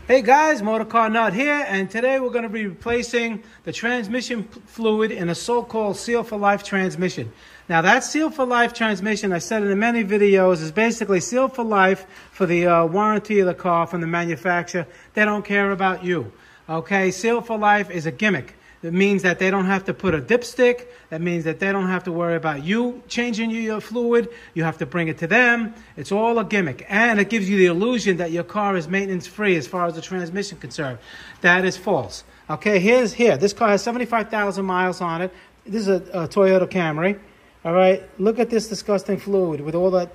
Hey guys, MotorCarNut here, and today we're going to be replacing the transmission fluid in a so-called Seal for Life transmission. Now that Seal for Life transmission, I said in many videos, is basically Seal for Life for the warranty of the car from the manufacturer. They don't care about you. Okay, Seal for Life is a gimmick. It means that they don't have to put a dipstick. That means that they don't have to worry about you changing your fluid. You have to bring it to them. It's all a gimmick. And it gives you the illusion that your car is maintenance-free as far as the transmission is concerned. That is false. Okay, this car has 75,000 miles on it. This is a Toyota Camry. All right, look at this disgusting fluid with all that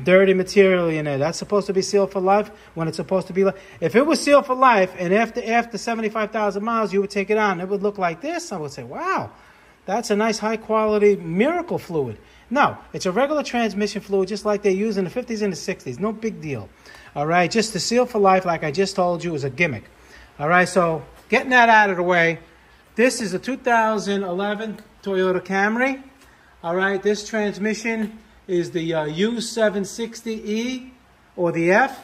dirty material in it. That's supposed to be sealed for life when it's supposed to be like. If it was sealed for life and after 75,000 miles you would take it out and it would look like this, I would say, wow, that's a nice high quality miracle fluid. No, it's a regular transmission fluid just like they use in the 50s and the 60s. No big deal. All right, just the seal for life, like I just told you, is a gimmick. All right, so getting that out of the way, this is a 2011 Toyota Camry. All right, this transmission is the U760E or the F.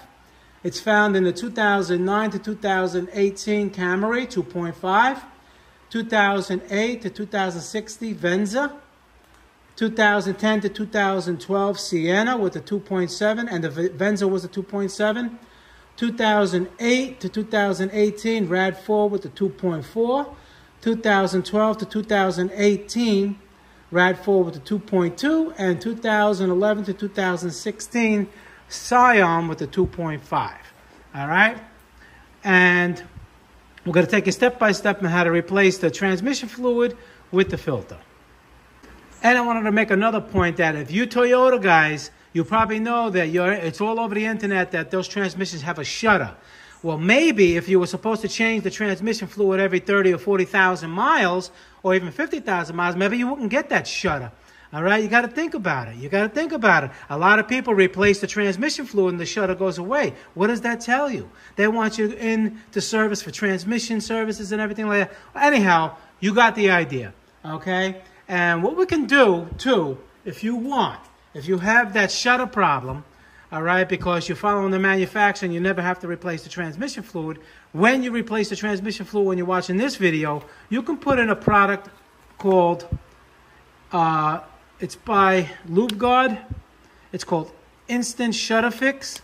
It's found in the 2009 to 2018 Camry 2.5, 2008 to 2016 Venza, 2010 to 2012 Sienna with the 2.7, and the Venza was the 2.7, 2008 to 2018 RAV4 with the 2.4, 2012 to 2018 RAV4 with the 2.2, and 2011 to 2016 Scion with the 2.5. All right? And we're going to take you step by step on how to replace the transmission fluid with the filter. And I wanted to make another point that if you Toyota guys, you probably know that it's all over the internet that those transmissions have a shutter. Well, maybe if you were supposed to change the transmission fluid every 30 or 40,000 miles, or even 50,000 miles, maybe you wouldn't get that shutter. All right, you got to think about it. You got to think about it. A lot of people replace the transmission fluid and the shutter goes away. What does that tell you? They want you in to service for transmission services and everything like that. Anyhow, you got the idea. Okay, and what we can do too, if you want, if you have that shutter problem, all right, because you're following the manufacturer and you never have to replace the transmission fluid. When you replace the transmission fluid, when you're watching this video, you can put in a product called, it's by LubeGuard. It's called Instant Shutter Fix.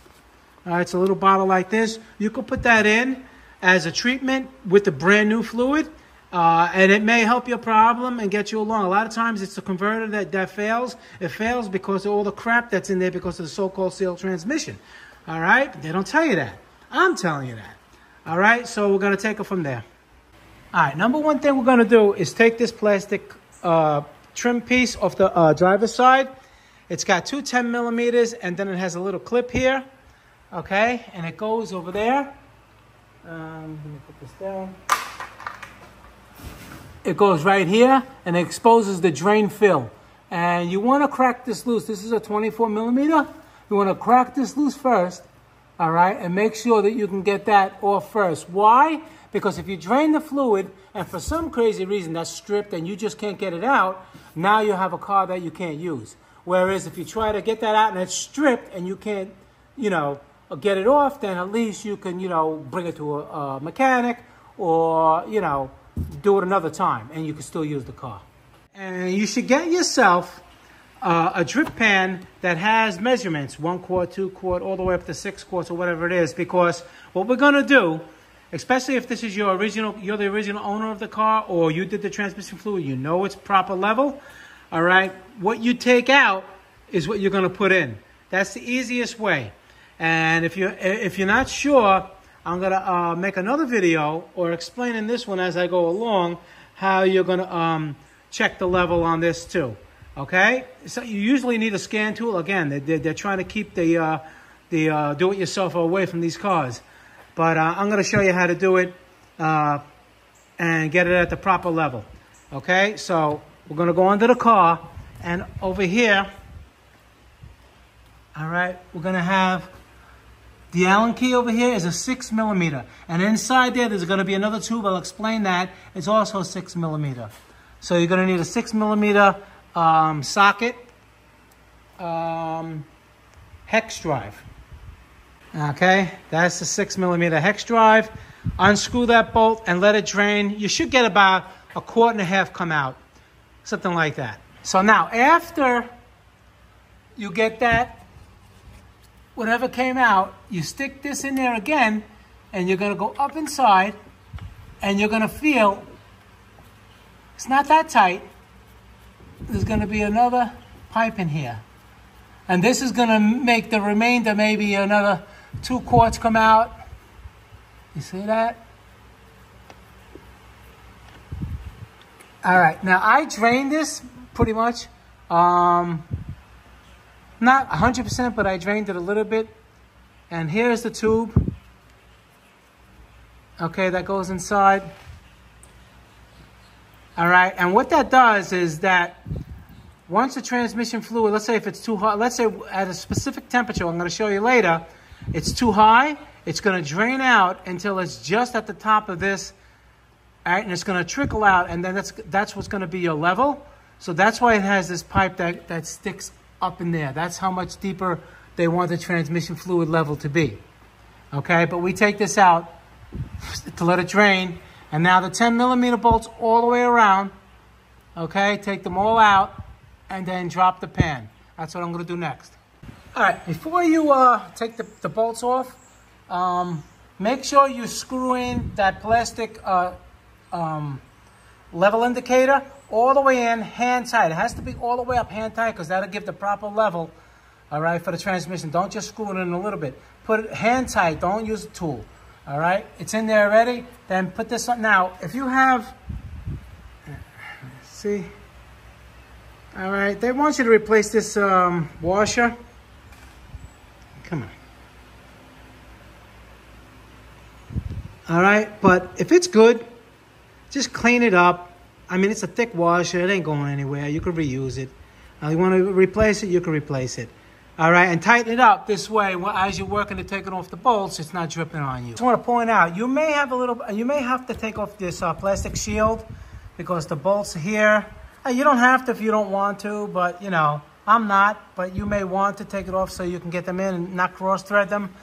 All right, it's a little bottle like this. You can put that in as a treatment with the brand new fluid. And it may help your problem and get you along. A lot of times it's the converter that fails. It fails because of all the crap that's in there because of the so-called sealed transmission. All right? They don't tell you that. I'm telling you that. All right? So we're going to take it from there. All right. Number one thing we're going to do is take this plastic trim piece off the driver's side. It's got two 10 millimeters and then it has a little clip here. Okay? And it goes over there. Let me put this down. It goes right here and it exposes the drain fill. And you want to crack this loose. This is a 24 millimeter. You want to crack this loose first, all right, and make sure that you can get that off first. Why? Because if you drain the fluid and for some crazy reason that's stripped and you just can't get it out, now you have a car that you can't use. Whereas if you try to get that out and it's stripped and you can't, get it off, then at least you can, bring it to a mechanic or, do it another time and you can still use the car. And you should get yourself a drip pan that has measurements, 1 quart, 2 quart, all the way up to 6 quarts or whatever it is, because what we're going to do, especially if this is you're the original owner of the car or you did the transmission fluid, you know it's proper level, all right, what you take out is what you're going to put in. That's the easiest way. And if you're not sure, I'm going to make another video or explain in this one as I go along how you're going to check the level on this too. Okay? So you usually need a scan tool. Again, they're trying to keep the do-it-yourself away from these cars. But I'm going to show you how to do it and get it at the proper level. Okay? So we're going to go under the car and over here, all right, we're going to have the Allen key over here is a 6 millimeter. And inside there's going to be another tube. I'll explain that. It's also 6 millimeter. So you're going to need a 6 millimeter socket hex drive. Okay, that's the 6mm hex drive. Unscrew that bolt and let it drain. You should get about 1.5 quarts come out, something like that. So now after you get that, whatever came out, you stick this in there again, and you're going to go up inside, and you're going to feel it's not that tight. There's going to be another pipe in here, and this is going to make the remainder, maybe another 2 quarts come out. You see that? All right, now I drained this pretty much. Not 100%, but I drained it a little bit. And here's the tube. Okay, that goes inside. All right, and what that does is that once the transmission fluid, let's say if it's too hot, let's say at a specific temperature, I'm going to show you later, it's too high, it's going to drain out until it's just at the top of this, all right, and it's going to trickle out, and then that's what's going to be your level. So that's why it has this pipe that sticks up in there. That's how much deeper they want the transmission fluid level to be. Okay, but we take this out to let it drain, and now the 10mm bolts all the way around. Okay, take them all out, and then drop the pan. That's what I'm going to do next. All right, before you take the bolts off, make sure you screw in that plastic level indicator all the way in, hand tight. It has to be all the way up hand tight because that'll give the proper level, all right, for the transmission. Don't just screw it in a little bit. Put it hand tight. Don't use a tool, all right? It's in there already. Then put this on. Now, if you have, see, all right, they want you to replace this washer. Come on. All right, but if it's good, just clean it up. I mean, it's a thick washer. It ain't going anywhere. You could reuse it. You want to replace it, you can replace it. All right, and tighten it up this way. As you're working to take it off the bolts, it's not dripping on you. I just want to point out, you may have to take off this plastic shield because the bolts here, you don't have to if you don't want to, but, you know, I'm not. But you may want to take it off so you can get them in and not cross-thread them.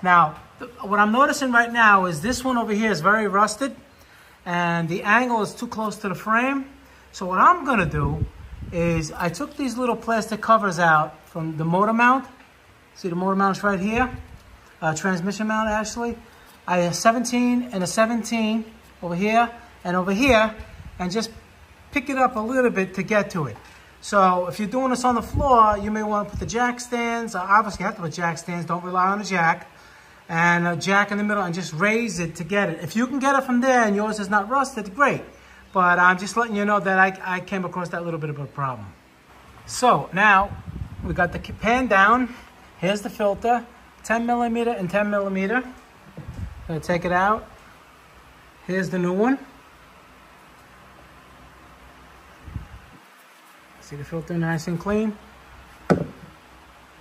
Now, what I'm noticing right now is this one over here is very rusted, and the angle is too close to the frame. So what I'm going to do is I took these little plastic covers out from the motor mount. See the motor mount's right here. Transmission mount, actually. I have 17 and a 17 over here and over here, and just pick it up a little bit to get to it. So if you're doing this on the floor, you may want to put the jack stands. Obviously, you have to put jack stands. Don't rely on a jack. And a jack in the middle and just raise it to get it. If you can get it from there and yours is not rusted, great. But I'm just letting you know that I came across that little bit of a problem. So now we got the pan down. Here's the filter, 10mm and 10mm. Gonna take it out. Here's the new one. See the filter nice and clean.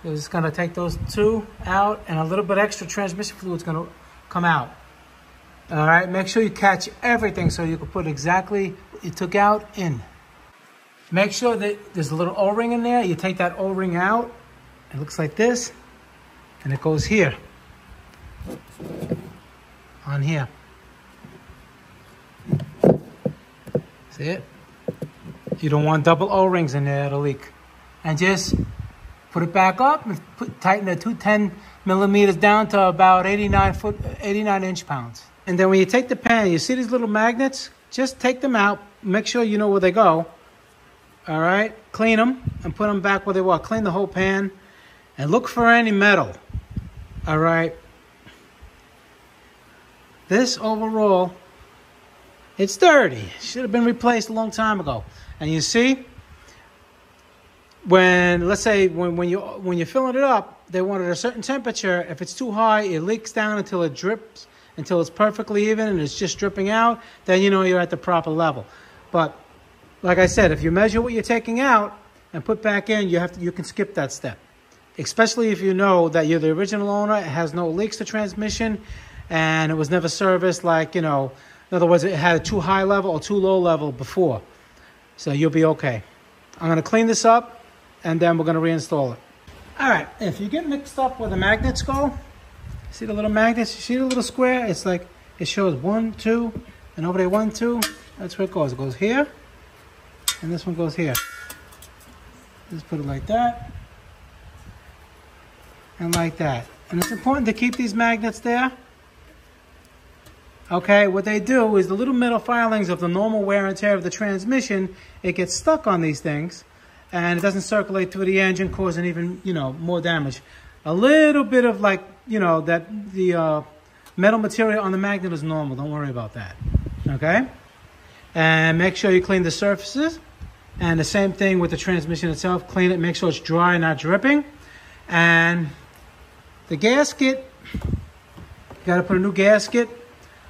You're just gonna take those two out, and a little bit extra transmission fluid is gonna come out. All right, make sure you catch everything so you can put exactly what you took out in. Make sure that there's a little O-ring in there. You take that O-ring out, it looks like this, and it goes here, on here. See it? You don't want double O-rings in there, it'll leak. And just put it back up and tighten the two 10mm down to about 89 inch-pounds. And then when you take the pan, you see these little magnets? Just take them out. Make sure you know where they go. All right? Clean them and put them back where they were. Clean the whole pan and look for any metal. All right? This overall, it's dirty. Should have been replaced a long time ago. And you see, let's say when you're filling it up, they want it at a certain temperature. If it's too high, it leaks down until it drips, until it's perfectly even and it's just dripping out. Then you know you're at the proper level. But like I said, if you measure what you're taking out and put back in, you can skip that step. Especially if you know that you're the original owner, it has no leaks to transmission, and it was never serviced. Like, you know, in other words, it had a too high level or too low level before. So you'll be okay. I'm going to clean this up, and then we're going to reinstall it. All right, if you get mixed up where the magnets go, See the little magnets? You see the little square? It's like, it shows 1, 2, and over there 1, 2. That's where it goes. It goes here, and this one goes here. Just put it like that, and like that. And it's important to keep these magnets there. Okay, what they do is the little metal filings of the normal wear and tear of the transmission, it gets stuck on these things, and it doesn't circulate through the engine, causing even, you know, more damage. A little bit of, like, you know, that the metal material on the magnet is normal. Don't worry about that. Okay? And make sure you clean the surfaces. And the same thing with the transmission itself. Clean it, make sure it's dry, not dripping. And the gasket, you got to put a new gasket.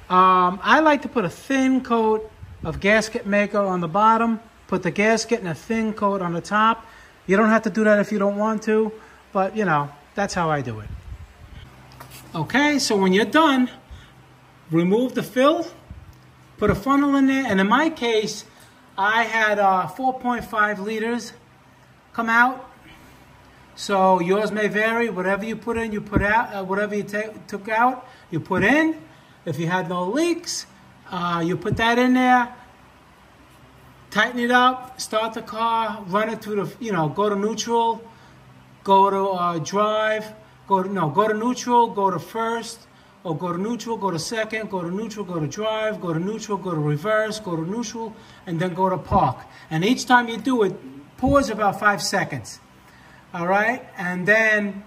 I like to put a thin coat of gasket maker on the bottom. Put the gasket and a thin coat on the top. You don't have to do that if you don't want to. But, you know, that's how I do it. Okay, so when you're done, remove the fill, put a funnel in there, and in my case, I had 4.5 liters come out. So yours may vary. Whatever you put in, you put out. Whatever you took out, you put in. If you had no leaks, you put that in there. Tighten it up, start the car, run it through the, you know, go to neutral, go to drive. Go to neutral, go to first, or go to neutral, go to second, go to neutral, go to drive, go to neutral, go to reverse, go to neutral, and then go to park. And each time you do it, pause about 5 seconds. All right? And then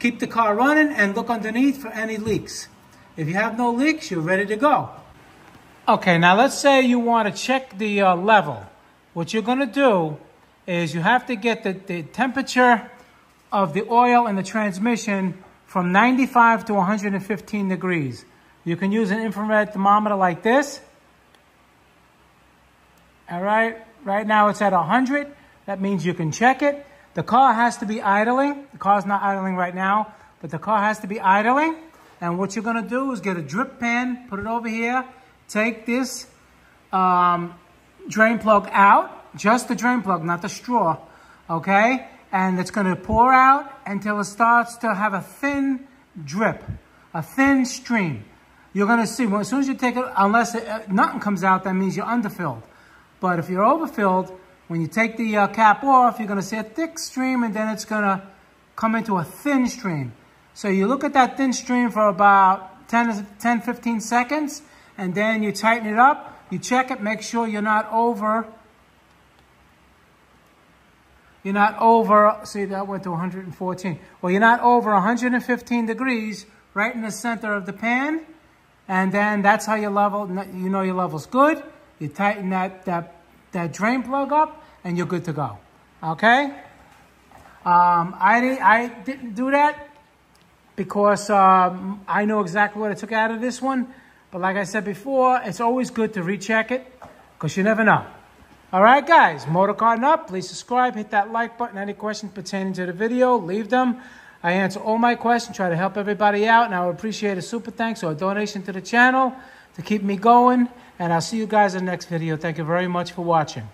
keep the car running and look underneath for any leaks. If you have no leaks, you're ready to go. Okay, now let's say you want to check the level. What you're going to do is you have to get the temperature of the oil in the transmission from 95 to 115 degrees. You can use an infrared thermometer like this. All right, right now it's at 100. That means you can check it. The car has to be idling. The car's not idling right now, but the car has to be idling. And what you're gonna do is get a drip pan, put it over here, take this drain plug out, just the drain plug, not the straw, okay? And it's going to pour out until it starts to have a thin drip, a thin stream. You're going to see, well, as soon as you take it, unless nothing comes out, that means you're underfilled. But if you're overfilled, when you take the cap off, you're going to see a thick stream, and then it's going to come into a thin stream. So you look at that thin stream for about 10-15 seconds, and then you tighten it up, you check it, make sure you're not over. You're not over, see that went to 114. Well, you're not over 115 degrees right in the center of the pan. And then that's how you level, you know your level's good. You tighten that drain plug up and you're good to go. Okay? I didn't do that because I know exactly what I took out of this one. But like I said before, it's always good to recheck it because you never know. All right, guys, MotorCarNut, please subscribe, hit that like button. Any questions pertaining to the video, leave them. I answer all my questions, try to help everybody out, and I would appreciate a super thanks or a donation to the channel to keep me going. And I'll see you guys in the next video. Thank you very much for watching.